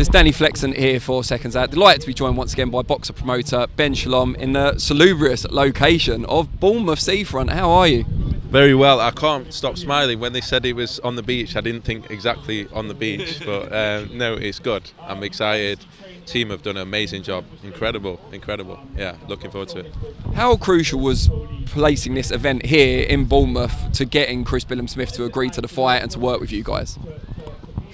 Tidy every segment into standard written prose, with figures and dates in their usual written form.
it's Danny Flexon here for SecondsOut. Delighted to be joined once again by boxer promoter Benn Shalom in the salubrious location of Bournemouth Seafront. How are you? Very well. I can't stop smiling. When they said it was on the beach, I didn't think exactly on the beach, but no, it's good. I'm excited. Team have done an amazing job. Incredible. Yeah, looking forward to it. How crucial was placing this event here in Bournemouth to getting Billam-Smith to agree to the fight and to work with you guys?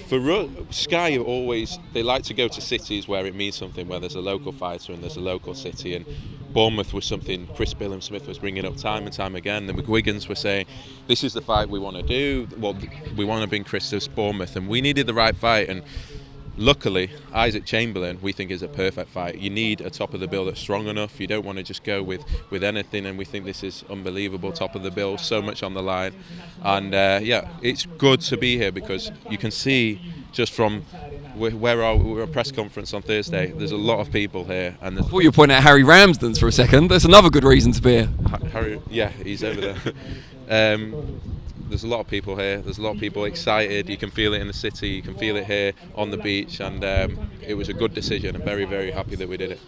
For us, Sky always, they like to go to cities where it means something, where there's a local fighter and there's a local city, and Bournemouth was something Billam-Smith was bringing up time and time again. The McGuigans were saying, this is the fight we want to do. Well, we want to bring Chris to Bournemouth, and we needed the right fight, and luckily, Isaac Chamberlain, we think, is a perfect fight. You need a top of the bill that's strong enough. You don't want to just go with anything, and we think this is unbelievable top of the bill, so much on the line. And yeah, it's good to be here because you can see just from we're at a press conference on Thursday, there's a lot of people here. And I thought you were pointing at Harry Ramsden's for a second. That's another good reason to be here. Harry, yeah, he's over there. There's a lot of people here. There's a lot of people excited. You can feel it in the city. You can feel it here on the beach. And it was a good decision. I'm very, very happy that we did it.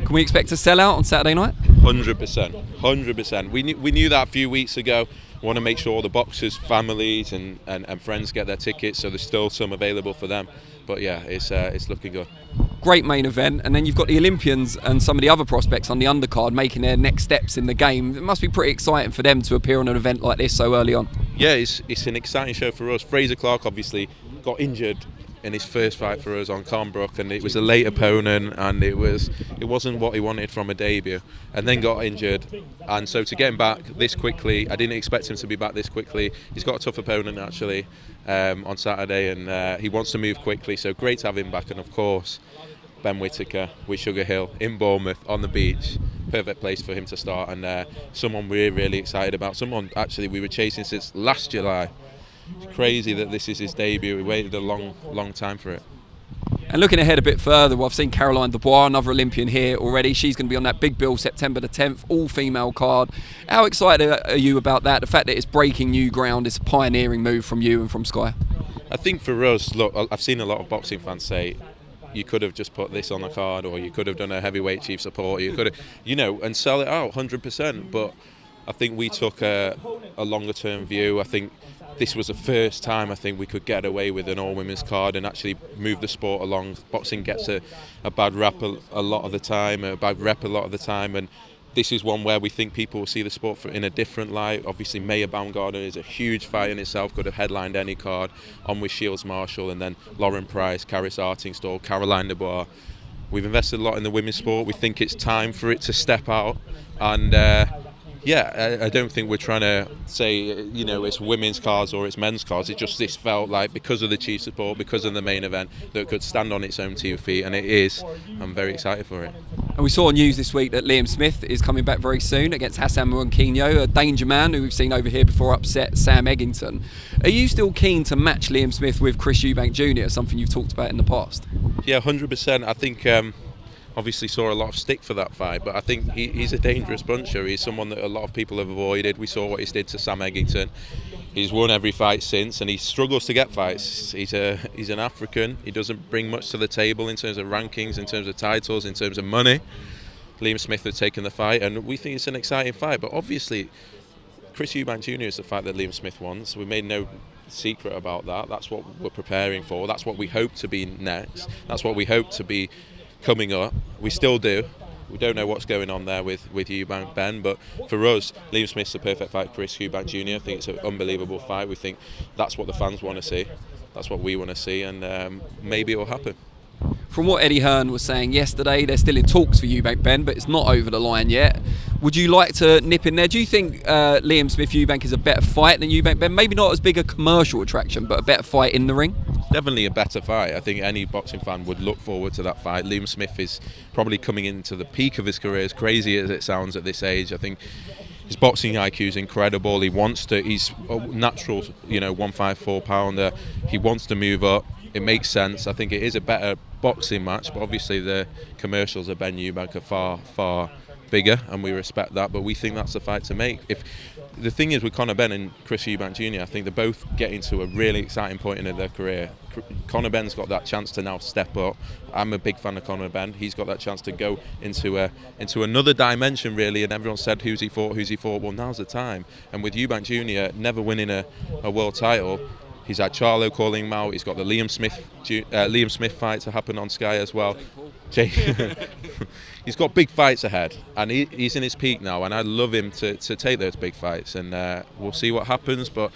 Can we expect a sell-out on Saturday night? 100%. We knew that a few weeks ago. We want to make sure all the boxers, families and friends get their tickets, so there's still some available for them. But yeah, it's looking good. Great main event, and then you've got the Olympians and some of the other prospects on the undercard making their next steps in the game. It must be pretty exciting for them to appear on an event like this so early on. Yeah, it's an exciting show for us. Fraser Clark obviously got injured in his first fight for us on Conor, and it was a late opponent, and it wasn't what he wanted from a debut, and then got injured. And so to get him back this quickly, I didn't expect him to be back this quickly. He's got a tough opponent actually on Saturday, and he wants to move quickly, so great to have him back. And of course, Ben Whittaker with Sugar Hill in Bournemouth on the beach, perfect place for him to start, and someone we're really excited about, someone actually we were chasing since last July. It's crazy that this is his debut. We waited a long time for it. And looking ahead a bit further, well, I've seen Caroline Dubois, another Olympian here already. She's going to be on that big bill September the 10th, all-female card. How excited are you about that? The fact that it's breaking new ground, it's a pioneering move from you and from Sky. I think for us, look, I've seen a lot of boxing fans say, you could have just put this on the card, or you could have done a heavyweight chief support, you could have, and sell it out 100%. But I think we took a longer term view. I think this was the first time I think we could get away with an all-women's card and actually move the sport along. Boxing gets a bad rap a lot of the time, and this is one where we think people will see the sport in a different light. Obviously, Maya Baumgartner is a huge fight in itself, could have headlined any card, on with Shields Marshall, and then Lauren Price, Karis Artingstall, Caroline Dubois. We've invested a lot in the women's sport. We think it's time for it to step out, and I don't think we're trying to say, it's women's cards or it's men's cards. It just, this felt like, because of the chief support, because of the main event, that it could stand on its own 2 feet, and it is. I'm very excited for it. And we saw news this week that Billam-Smith is coming back very soon against Hassan Mourinho, a danger man who we've seen over here before upset Sam Eggington. Are you still keen to match Billam-Smith with Chris Eubank Jr., something you've talked about in the past? Yeah, 100%. I think obviously saw a lot of stick for that fight, but I think he's a dangerous puncher. He's someone that a lot of people have avoided. We saw what he did to Sam Eggington. He's won every fight since, and he struggles to get fights. He's an African. He doesn't bring much to the table in terms of rankings, in terms of titles, in terms of money. Billam-Smith has taken the fight, and we think it's an exciting fight. But obviously, Chris Eubank Jr. is the fight that Billam-Smith wants. We made no secret about that. That's what we're preparing for. That's what we hope to be next. That's what we hope to be coming up. We still do. We don't know what's going on there with Eubank Ben, but for us, Billam-Smith's the perfect fight for Chris Eubank Jr. I think it's an unbelievable fight. We think that's what the fans want to see. That's what we want to see, and maybe it will happen. From what Eddie Hearn was saying yesterday, they're still in talks for Eubank Ben, but it's not over the line yet. Would you like to nip in there? Do you think Billam-Smith Eubank is a better fight than Eubank Ben? Maybe not as big a commercial attraction, but a better fight in the ring? Definitely a better fight. I think any boxing fan would look forward to that fight. Billam-Smith is probably coming into the peak of his career, as crazy as it sounds at this age. I think his boxing IQ is incredible. He's a natural, 154 pounder. He wants to move up. It makes sense. I think it is a better boxing match, but obviously the commercials of Ben Eubank are far bigger, and we respect that, but we think that's the fight to make. If the thing is with Conor Benn and Chris Eubank Jr., I think they're both getting to a really exciting point in their career. Conor Benn's got that chance to now step up. I'm a big fan of Conor Benn. He's got that chance to go into another dimension, really, and everyone said, who's he fought? Well, now's the time. And with Eubank Jr. never winning a world title, he's had Charlo calling him out. He's got the Billam-Smith fight to happen on Sky as well. He's got big fights ahead, and he's in his peak now, and I love him to take those big fights, and we'll see what happens, but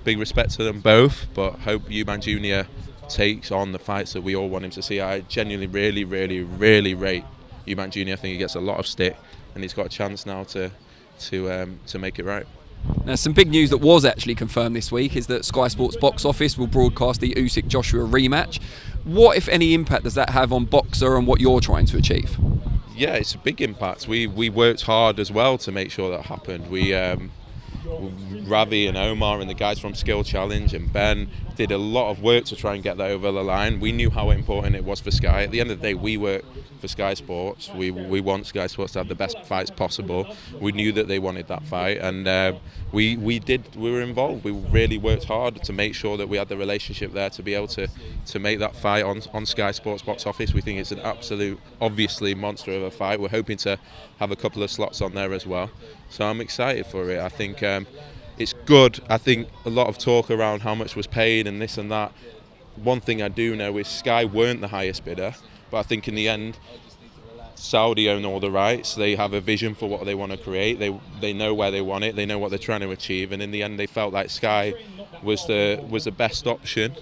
big respect to them both, but hope Eubank Jr. takes on the fights that we all want him to see. I genuinely really rate Eubank Jr. I think he gets a lot of stick, and he's got a chance now to make it right. Now, some big news that was actually confirmed this week is that Sky Sports Box Office will broadcast the Usyk-Joshua rematch. What, if any, impact does that have on Boxer and what you're trying to achieve? Yeah, it's a big impact. We worked hard as well to make sure that happened. Ravi and Omar and the guys from Skill Challenge and Benn did a lot of work to try and get that over the line. We knew how important it was for Sky. At the end of the day, we work for Sky Sports. We want Sky Sports to have the best fights possible. We knew that they wanted that fight, and we were involved. We really worked hard to make sure that we had the relationship there to be able to make that fight on Sky Sports Box Office. We think it's an absolute, obviously, monster of a fight. We're hoping to have a couple of slots on there as well. So I'm excited for it. I think it's good. I think a lot of talk around how much was paid and this and that. One thing I do know is Sky weren't the highest bidder, but I think in the end, Saudi own all the rights. They have a vision for what they want to create. They know where they want it. They know what they're trying to achieve. And in the end, they felt like Sky was the best option.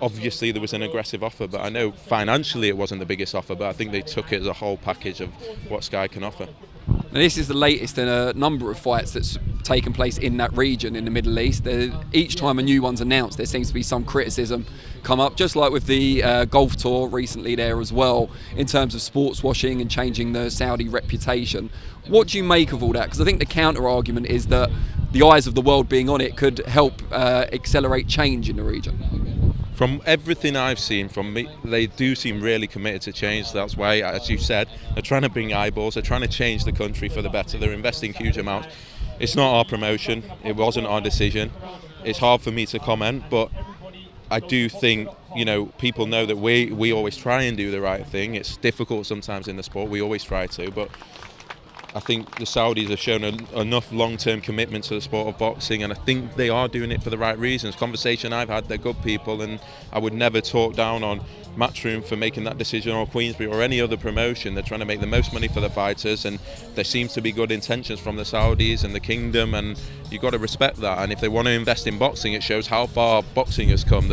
Obviously, there was an aggressive offer, but I know financially it wasn't the biggest offer, but I think they took it as a whole package of what Sky can offer. Now, this is the latest in a number of fights that's taken place in that region in the Middle East. Each time a new one's announced, there seems to be some criticism come up, just like with the golf tour recently there as well, in terms of sports washing and changing the Saudi reputation. What do you make of all that? Because I think the counter argument is that the eyes of the world being on it could help accelerate change in the region. From everything I've seen from me, they do seem really committed to change. That's why, as you said, they're trying to bring eyeballs. They're trying to change the country for the better. They're investing huge amounts. It's not our promotion. It wasn't our decision. It's hard for me to comment, but I do think, people know that we always try and do the right thing. It's difficult sometimes in the sport. We always try to, but I think the Saudis have shown enough long-term commitment to the sport of boxing, and I think they are doing it for the right reasons. Conversation I've had, they're good people, and I would never talk down on Matchroom for making that decision, or Queensbury or any other promotion. They're trying to make the most money for the fighters, and there seems to be good intentions from the Saudis and the kingdom, and you've got to respect that. And if they want to invest in boxing, it shows how far boxing has come,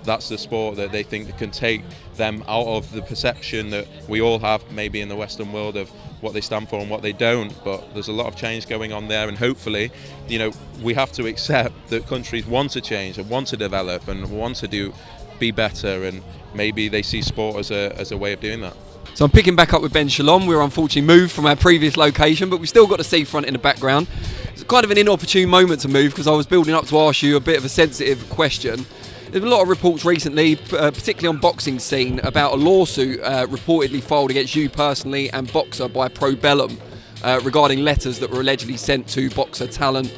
that's the sport that they think that can take them out of the perception that we all have maybe in the Western world of what they stand for and what they don't. But there's a lot of change going on there, and hopefully, we have to accept that countries want to change and want to develop and want to be better, and maybe they see sport as a way of doing that. So I'm picking back up with Ben Shalom. We're unfortunately moved from our previous location, but we've still got the seafront in the background. It's kind of an inopportune moment to move, because I was building up to ask you a bit of a sensitive question. There's been a lot of reports recently, particularly on boxing scene, about a lawsuit reportedly filed against you personally and Boxer by Probellum regarding letters that were allegedly sent to Boxer talent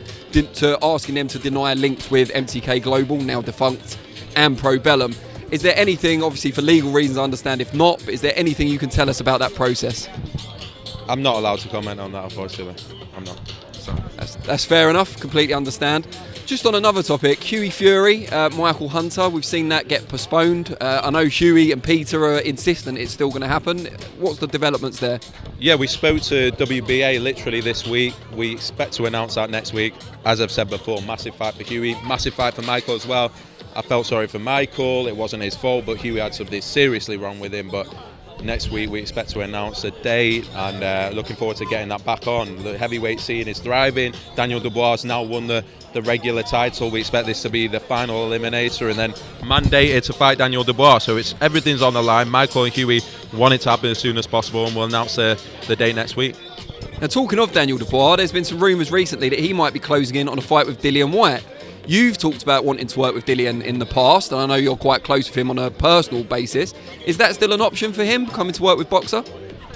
asking them to deny links with MTK Global, now defunct, and Probellum. Is there anything, obviously for legal reasons I understand if not, but is there anything you can tell us about that process? I'm not allowed to comment on that, unfortunately. I'm not. Sorry. That's fair enough, completely understand. Just on another topic, Hughie Fury, Michael Hunter, we've seen that get postponed. I know Hughie and Peter are insistent it's still going to happen. What's the developments there? Yeah, we spoke to WBA literally this week. We expect to announce that next week. As I've said before, massive fight for Hughie, massive fight for Michael as well. I felt sorry for Michael, it wasn't his fault, but Hughie had something seriously wrong with him. But next week we expect to announce a date, and looking forward to getting that back on. The heavyweight scene is thriving. Daniel Dubois has now won the regular title. We expect this to be the final eliminator, and then mandated to fight Daniel Dubois. So everything's on the line. Michael and Hughie want it to happen as soon as possible, and we'll announce the date next week. Now, talking of Daniel Dubois, there's been some rumours recently that he might be closing in on a fight with Dillian Whyte. You've talked about wanting to work with Dillian in the past, and I know you're quite close with him on a personal basis. Is that still an option for him, coming to work with Boxer?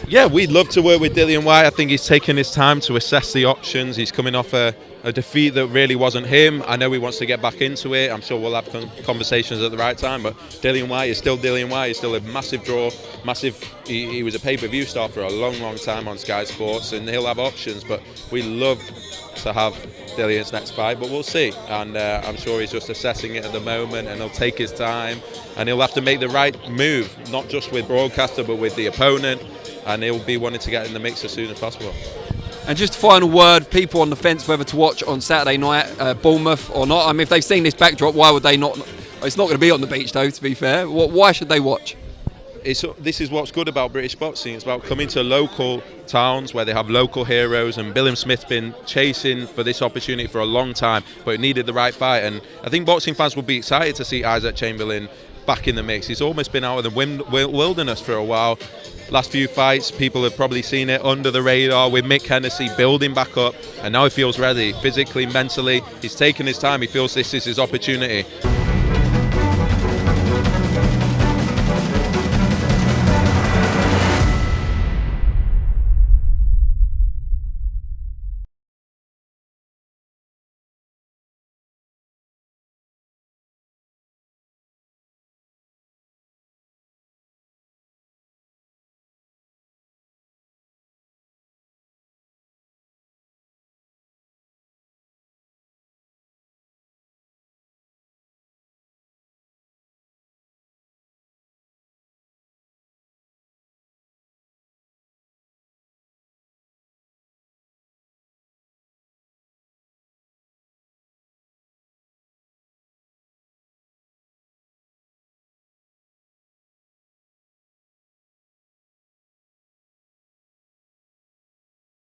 Yeah, we'd love to work with Dillian Whyte. I think he's taken his time to assess the options. He's coming off a defeat that really wasn't him. I know he wants to get back into it. I'm sure we'll have conversations at the right time. But Dillian Whyte is still Dillian Whyte. He's still a massive draw, He was a pay-per-view star for a long, long time on Sky Sports, and he'll have options. But we love to have Dillian's next fight, but we'll see. And I'm sure he's just assessing it at the moment, and he'll take his time, and he'll have to make the right move, not just with broadcaster, but with the opponent. And he'll be wanting to get in the mix as soon as possible. And just a final word, people on the fence whether to watch on Saturday night, Bournemouth or not. I mean, if they've seen this backdrop, why would they not? It's not going to be on the beach though, to be fair. Why should they watch? This is what's good about British boxing. It's about coming to local towns where they have local heroes, and Billam-Smith's been chasing for this opportunity for a long time, but it needed the right fight. And I think boxing fans will be excited to see Isaac Chamberlain back in the mix. He's almost been out of the wilderness for a while. Last few fights, people have probably seen it under the radar with Mick Hennessy building back up, and now he feels ready physically, mentally. He's taken his time. He feels this is his opportunity.